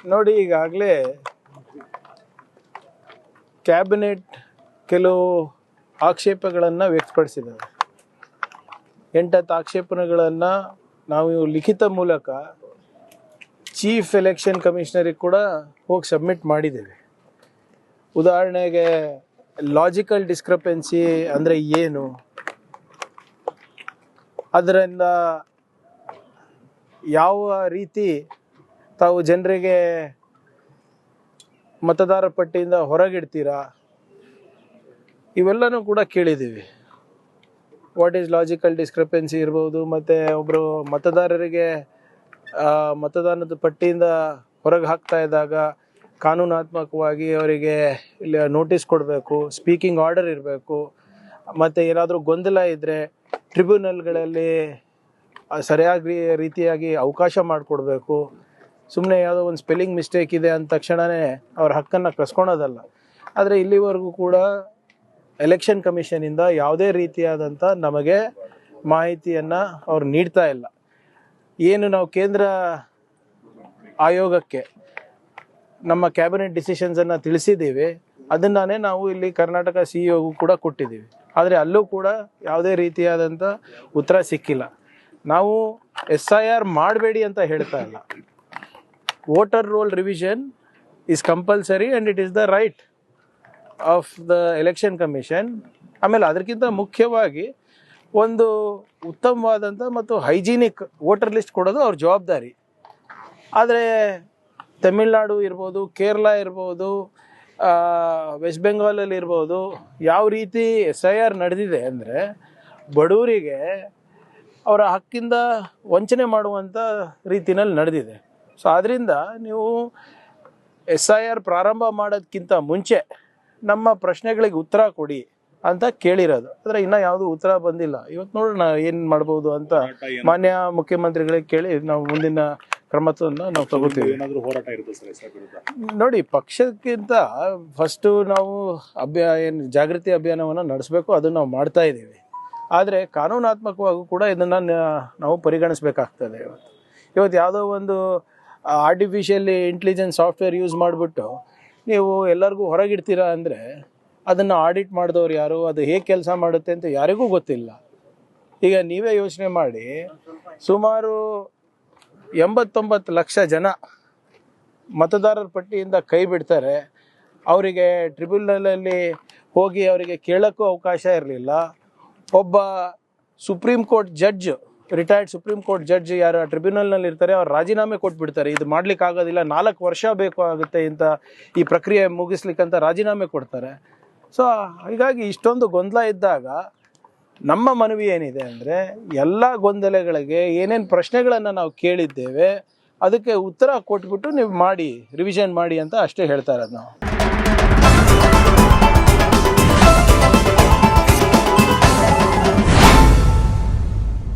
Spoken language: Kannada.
ನೋಡಿ, ಈಗಾಗಲೇ ಕ್ಯಾಬಿನೆಟ್ ಕೆಲವು ಆಕ್ಷೇಪಗಳನ್ನು ವ್ಯಕ್ತಪಡಿಸಿದ್ದಾರೆ. 8 ಆಕ್ಷೇಪಣೆಗಳನ್ನು ನಾವು ಲಿಖಿತ ಮೂಲಕ ಚೀಫ್ ಎಲೆಕ್ಷನ್ ಕಮಿಷನರಿಗೆ ಕೂಡ ಹೋಗಿ ಸಬ್ಮಿಟ್ ಮಾಡಿದ್ದೇವೆ. ಉದಾಹರಣೆಗೆ ಲಾಜಿಕಲ್ ಡಿಸ್ಕ್ರಪೆನ್ಸಿ ಅಂದರೆ ಏನು, ಅದರಿಂದ ಯಾವ ರೀತಿ ತಾವು ಜನರಿಗೆ ಮತದಾರ ಪಟ್ಟಿಯಿಂದ ಹೊರಗಿಡ್ತೀರಾ, ಇವೆಲ್ಲನೂ ಕೂಡ ಕೇಳಿದ್ದೀವಿ. ವಾಟ್ ಈಸ್ ಲಾಜಿಕಲ್ ಡಿಸ್ಕ್ರಪೆನ್ಸಿ ಇರ್ಬೋದು, ಮತ್ತು ಒಬ್ಬರು ಮತದಾರರಿಗೆ ಮತದಾನದ ಪಟ್ಟಿಯಿಂದ ಹೊರಗೆ ಹಾಕ್ತಾ ಇದ್ದಾಗ ಕಾನೂನಾತ್ಮಕವಾಗಿ ಅವರಿಗೆ ಇಲ್ಲಿ ನೋಟಿಸ್ ಕೊಡಬೇಕು, ಸ್ಪೀಕಿಂಗ್ ಆರ್ಡರ್ ಇರಬೇಕು, ಮತ್ತು ಏನಾದರೂ ಗೊಂದಲ ಇದ್ದರೆ ಟ್ರಿಬ್ಯುನಲ್ಗಳಲ್ಲಿ ಸರಿಯಾಗಿ ರೀತಿಯಾಗಿ ಅವಕಾಶ ಮಾಡಿಕೊಡ್ಬೇಕು. ಸುಮ್ಮನೆ ಯಾವುದೋ ಒಂದು ಸ್ಪೆಲ್ಲಿಂಗ್ ಮಿಸ್ಟೇಕ್ ಇದೆ ಅಂದ ತಕ್ಷಣವೇ ಅವ್ರ ಹಕ್ಕನ್ನು ಕಸ್ಕೊಳೋದಲ್ಲ. ಆದರೆ ಇಲ್ಲಿವರೆಗೂ ಕೂಡ ಎಲೆಕ್ಷನ್ ಕಮಿಷನಿಂದ ಯಾವುದೇ ರೀತಿಯಾದಂಥ ನಮಗೆ ಮಾಹಿತಿಯನ್ನು ಅವ್ರು ನೀಡ್ತಾ ಇಲ್ಲ. ಏನು ನಾವು ಕೇಂದ್ರ ಆಯೋಗಕ್ಕೆ ನಮ್ಮ ಕ್ಯಾಬಿನೆಟ್ ಡಿಸಿಷನ್ಸನ್ನು ತಿಳಿಸಿದ್ದೀವಿ, ಅದನ್ನೇ ನಾವು ಇಲ್ಲಿ ಕರ್ನಾಟಕ CEO ಕೂಡ ಕೊಟ್ಟಿದ್ದೀವಿ. ಆದರೆ ಅಲ್ಲೂ ಕೂಡ ಯಾವುದೇ ರೀತಿಯಾದಂಥ ಉತ್ತರ ಸಿಕ್ಕಿಲ್ಲ. ನಾವು SIR ಮಾಡಬೇಡಿ ಅಂತ ಹೇಳ್ತಾ ಇಲ್ಲ. Voter roll revision is compulsory and it is the right of the election commission. ಆಮೇಲೆ ಅದಕ್ಕಿಂತ ಮುಖ್ಯವಾಗಿ ಒಂದು ಉತ್ತಮವಾದಂಥ ಮತ್ತು ಹೈಜೀನಿಕ್ ವೋಟರ್ ಲಿಸ್ಟ್ ಕೊಡೋದು ಅವ್ರ ಜವಾಬ್ದಾರಿ. ಆದರೆ ತಮಿಳ್ನಾಡು ಇರ್ಬೋದು, ಕೇರಳ ಇರ್ಬೋದು, ವೆಸ್ಟ್ ಬೆಂಗಾಲಲ್ಲಿ ಇರ್ಬೋದು, ಯಾವ ರೀತಿ SIR ನಡೆದಿದೆ ಅಂದರೆ ಬಡವರಿಗೆ ಅವರ ಹಕ್ಕಿಂದ ವಂಚನೆ ಮಾಡುವಂಥ ರೀತಿಯಲ್ಲಿ ನಡೆದಿದೆ. ಸೊ ಆದ್ದರಿಂದ ನೀವು SIR ಪ್ರಾರಂಭ ಮಾಡೋದಕ್ಕಿಂತ ಮುಂಚೆ ನಮ್ಮ ಪ್ರಶ್ನೆಗಳಿಗೆ ಉತ್ತರ ಕೊಡಿ ಅಂತ ಕೇಳಿರೋದು. ಆದರೆ ಇನ್ನೂ ಯಾವುದೂ ಉತ್ತರ ಬಂದಿಲ್ಲ. ಇವತ್ತು ನೋಡೋಣ ಏನು ಮಾಡ್ಬೋದು ಅಂತ ಮಾನ್ಯ ಮುಖ್ಯಮಂತ್ರಿಗಳಿಗೆ ಕೇಳಿ ನಾವು ಮುಂದಿನ ಕ್ರಮವನ್ನು ನಾವು ತಗೋತೀವಿ. ನೋಡಿ, ಪಕ್ಷಕ್ಕಿಂತ ಫಸ್ಟು ನಾವು ಏನು ಜಾಗೃತಿ ಅಭಿಯಾನವನ್ನು ನಡೆಸಬೇಕು, ಅದನ್ನು ನಾವು ಮಾಡ್ತಾ ಇದ್ದೀವಿ. ಆದರೆ ಕಾನೂನಾತ್ಮಕವಾಗೂ ಕೂಡ ಇದನ್ನು ನಾವು ಪರಿಗಣಿಸಬೇಕಾಗ್ತದೆ. ಇವತ್ತು ಯಾವುದೋ ಒಂದು ಆರ್ಟಿಫಿಷಿಯಲ್ ಇಂಟೆಲಿಜೆನ್ಸ್ ಸಾಫ್ಟ್ವೇರ್ ಯೂಸ್ ಮಾಡಿಬಿಟ್ಟು ನೀವು ಎಲ್ಲರಿಗೂ ಹೊರಗಿಡ್ತೀರಾ ಅಂದರೆ ಅದನ್ನು ಆಡಿಟ್ ಮಾಡಿದವ್ರು ಯಾರು, ಅದು ಹೇಗೆ ಕೆಲಸ ಮಾಡುತ್ತೆ ಅಂತ ಯಾರಿಗೂ ಗೊತ್ತಿಲ್ಲ. ಈಗ ನೀವೇ ಯೋಚನೆ ಮಾಡಿ, ಸುಮಾರು 89 ಲಕ್ಷ ಜನ ಮತದಾರರ ಪಟ್ಟಿಯಿಂದ ಕೈ ಬಿಡ್ತಾರೆ. ಅವರಿಗೆ ಟ್ರಿಬ್ಯುನಲಲ್ಲಿ ಹೋಗಿ ಅವರಿಗೆ ಕೇಳೋಕ್ಕೂ ಅವಕಾಶ ಇರಲಿಲ್ಲ. ಒಬ್ಬ supreme court judge, retired supreme court judge ಯಾರು ಟ್ರಿಬ್ಯುನಲ್ನಲ್ಲಿ ಇರ್ತಾರೆ, ಅವ್ರು ರಾಜೀನಾಮೆ ಕೊಟ್ಬಿಡ್ತಾರೆ. ಇದು ಮಾಡ್ಲಿಕ್ಕೆ ಆಗೋದಿಲ್ಲ, 4 ವರ್ಷ ಬೇಕು ಆಗುತ್ತೆ ಇಂಥ ಈ ಪ್ರಕ್ರಿಯೆ ಮುಗಿಸ್ಲಿಕ್ಕಂತ ರಾಜೀನಾಮೆ ಕೊಡ್ತಾರೆ. ಸೊ ಹೀಗಾಗಿ ಇಷ್ಟೊಂದು ಗೊಂದಲ ಇದ್ದಾಗ ನಮ್ಮ ಮನವಿ ಏನಿದೆ ಅಂದರೆ, ಎಲ್ಲ ಗೊಂದಲಗಳಿಗೆ ಏನೇನು ಪ್ರಶ್ನೆಗಳನ್ನು ನಾವು ಕೇಳಿದ್ದೇವೆ ಅದಕ್ಕೆ ಉತ್ತರ ಕೊಟ್ಬಿಟ್ಟು ನೀವು ಮಾಡಿ, ರಿವಿಷನ್ ಮಾಡಿ ಅಂತ ಅಷ್ಟೇ ಹೇಳ್ತಾ ಇರೋದು ನಾವು.